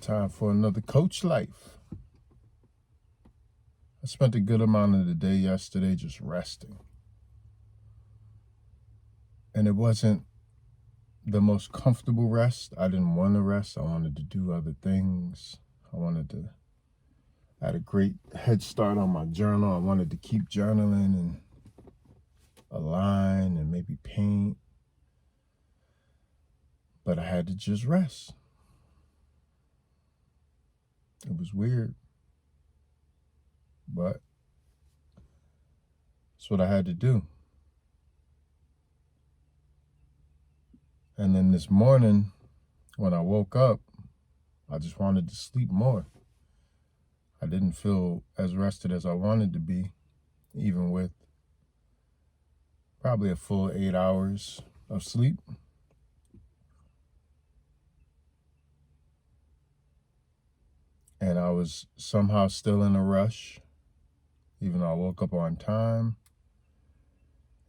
Time for another Coach Life. I spent a good amount of the day yesterday just resting. And it wasn't the most comfortable rest. I didn't want to rest. I wanted to do other things. I had a great head start on my journal. I wanted to keep journaling and align and maybe paint. But I had to just rest. It was weird. But that's what I had to do. And then this morning, when I woke up, I just wanted to sleep more. I didn't feel as rested as I wanted to be, even with probably a full 8 hours of sleep. And I was somehow still in a rush, even though I woke up on time.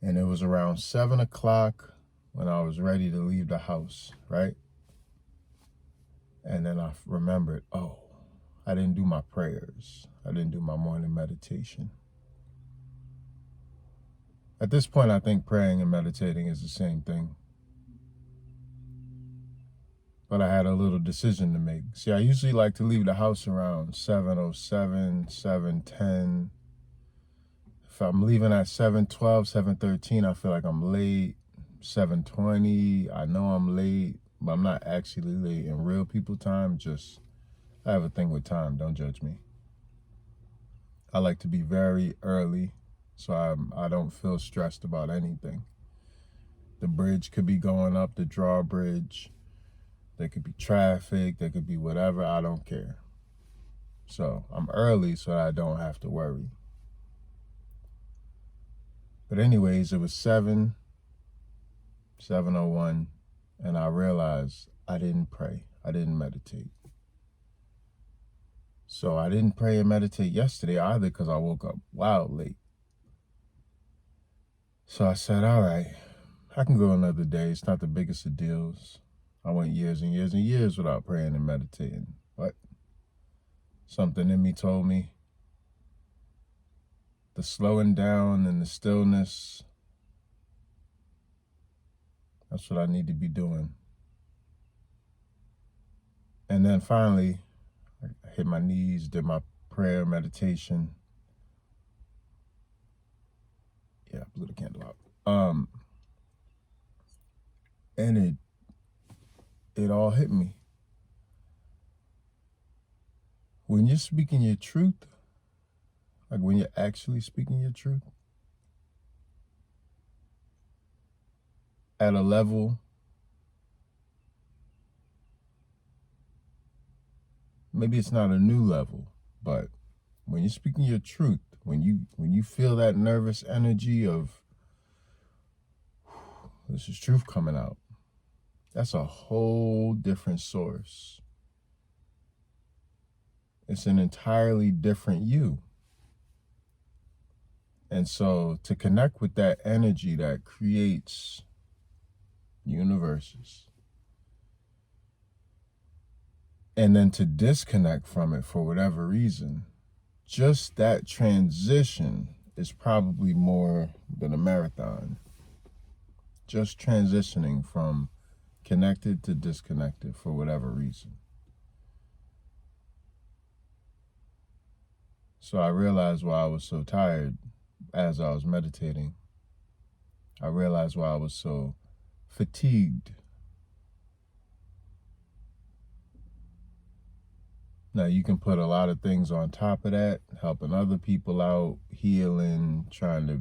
And it was around 7 o'clock when I was ready to leave the house, right? And then I remembered, I didn't do my prayers. I didn't do my morning meditation. At this point, I think praying and meditating is the same thing. But I had a little decision to make. See, I usually like to leave the house around 7:07, 7:10. If I'm leaving at 7:12, 7:13, I feel like I'm late. 7:20, I know I'm late, but I'm not actually late in real people time. I have a thing with time. Don't judge me. I like to be very early, so I don't feel stressed about anything. The bridge could be going up, the drawbridge. There could be traffic. There could be whatever. I don't care. So I'm early so I don't have to worry. But anyways, it was 7:01, and I realized I didn't pray. I didn't meditate. So I didn't pray and meditate yesterday either because I woke up wild late. So I said, all right, I can go another day. It's not the biggest of deals. I went years and years and years without praying and meditating. But something in me told me the slowing down and the stillness, that's what I need to be doing. And then finally, I hit my knees, did my prayer, meditation. Yeah, I blew the candle out. And it all hit me. When you're speaking your truth, like when you're actually speaking your truth, at a level maybe it's not a new level, but when you're speaking your truth, when you feel that nervous energy of this is truth coming out, that's a whole different source. It's an entirely different you. And so to connect with that energy that creates universes, and then to disconnect from it for whatever reason, just that transition is probably more than a marathon. Just transitioning from connected to disconnected for whatever reason. So I realized why I was so tired as I was meditating. I realized why I was so fatigued. Now, you can put a lot of things on top of that, helping other people out, healing, trying to,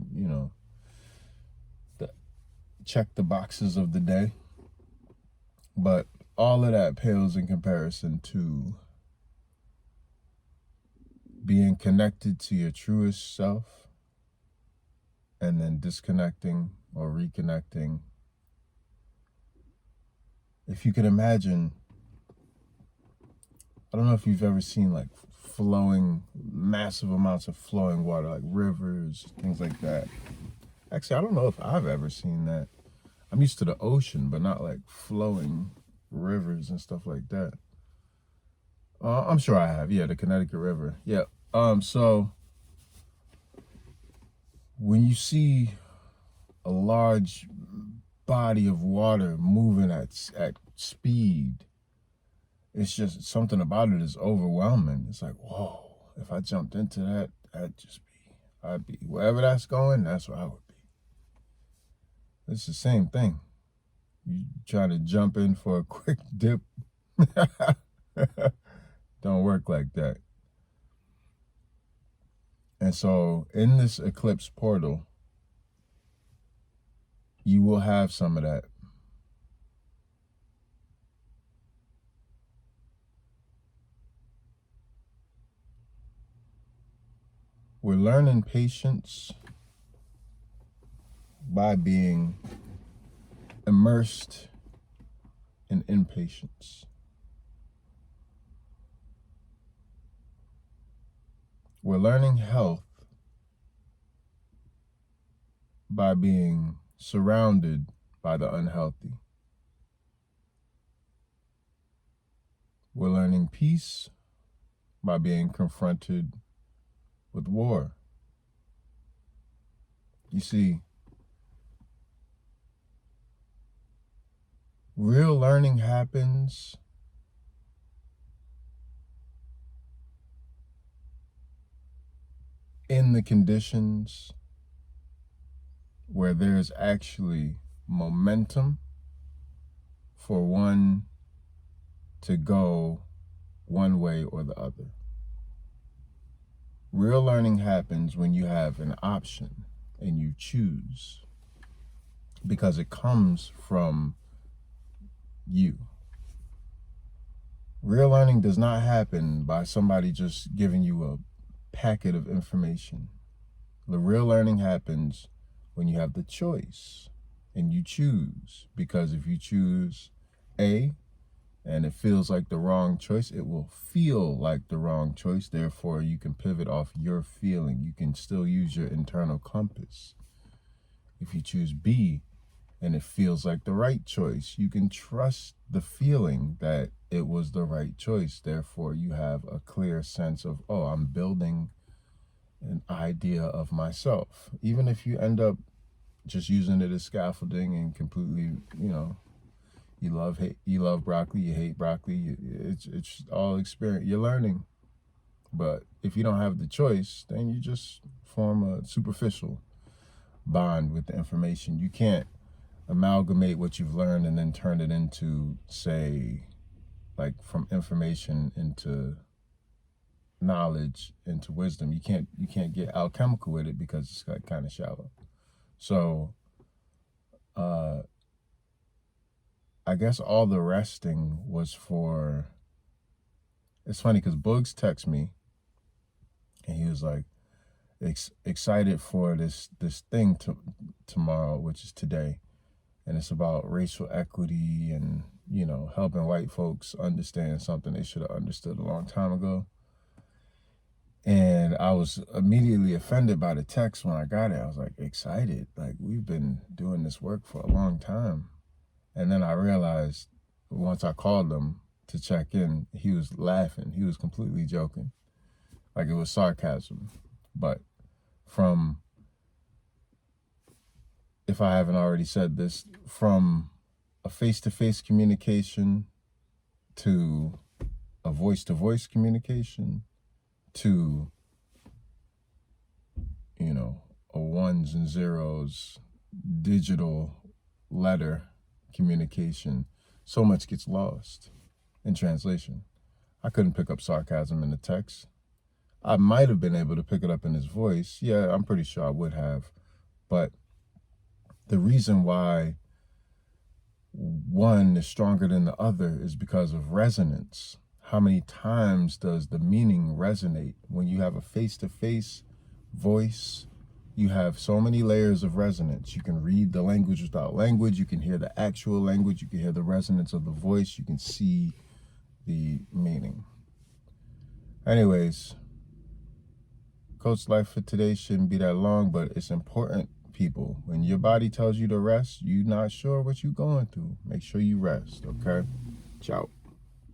check the boxes of the day. But all of that pales in comparison to being connected to your truest self and then disconnecting or reconnecting. If you can imagine, I don't know if you've ever seen like massive amounts of flowing water, like rivers, things like that. Actually, I don't know if I've ever seen that. I'm used to the ocean, but not like flowing rivers and stuff like that. I'm sure I have. Yeah, the Connecticut River. Yeah. So when you see a large body of water moving at speed, it's just something about it is overwhelming. It's like, whoa, if I jumped into that, I'd be wherever that's going, that's where I would be. It's the same thing. You try to jump in for a quick dip. Don't work like that. And so in this eclipse portal, you will have some of that. We're learning patience by being immersed in impatience. We're learning health by being surrounded by the unhealthy. We're learning peace by being confronted with war. You see, real learning happens in the conditions where there's actually momentum for one to go one way or the other. Real learning happens when you have an option and you choose, because it comes from you. Real learning does not happen by somebody just giving you a packet of information. The real learning happens when you have the choice and you choose, because if you choose A and it feels like the wrong choice, it will feel like the wrong choice. Therefore, you can pivot off your feeling. You can still use your internal compass. If you choose B and it feels like the right choice, you can trust the feeling that it was the right choice. Therefore, you have a clear sense of, oh, I'm building an idea of myself. Even if you end up just using it as scaffolding and completely, you love broccoli, you hate broccoli. It's all experience. You're learning. But if you don't have the choice, then you just form a superficial bond with the information. You can't amalgamate what you've learned and then turn it into, say, like from information into knowledge into wisdom. You can't get alchemical with it because it's like kind of shallow. So I guess all the resting was for, it's funny because Bugs texted me and he was like excited for this thing tomorrow, which is today, and it's about racial equity and helping white folks understand something they should have understood a long time ago. And I was immediately offended by the text when I got it. I was like, excited? Like, we've been doing this work for a long time. And then I realized once I called him to check in, he was laughing. He was completely joking. Like it was sarcasm. But from, if I haven't already said this, from a face-to-face communication to a voice-to-voice communication to, a ones and zeros digital letter communication, so much gets lost in translation. I couldn't pick up sarcasm in the text. I might have been able to pick it up in his voice. Yeah, I'm pretty sure I would have. But the reason why one is stronger than the other is because of resonance. How many times does the meaning resonate? When you have a face-to-face voice, you have so many layers of resonance. You can read the language without language. You can hear the actual language. You can hear the resonance of the voice. You can see the meaning. Anyways, Coachlife for today shouldn't be that long, but it's important, people. When your body tells you to rest, you're not sure what you're going through. Make sure you rest, okay? Ciao.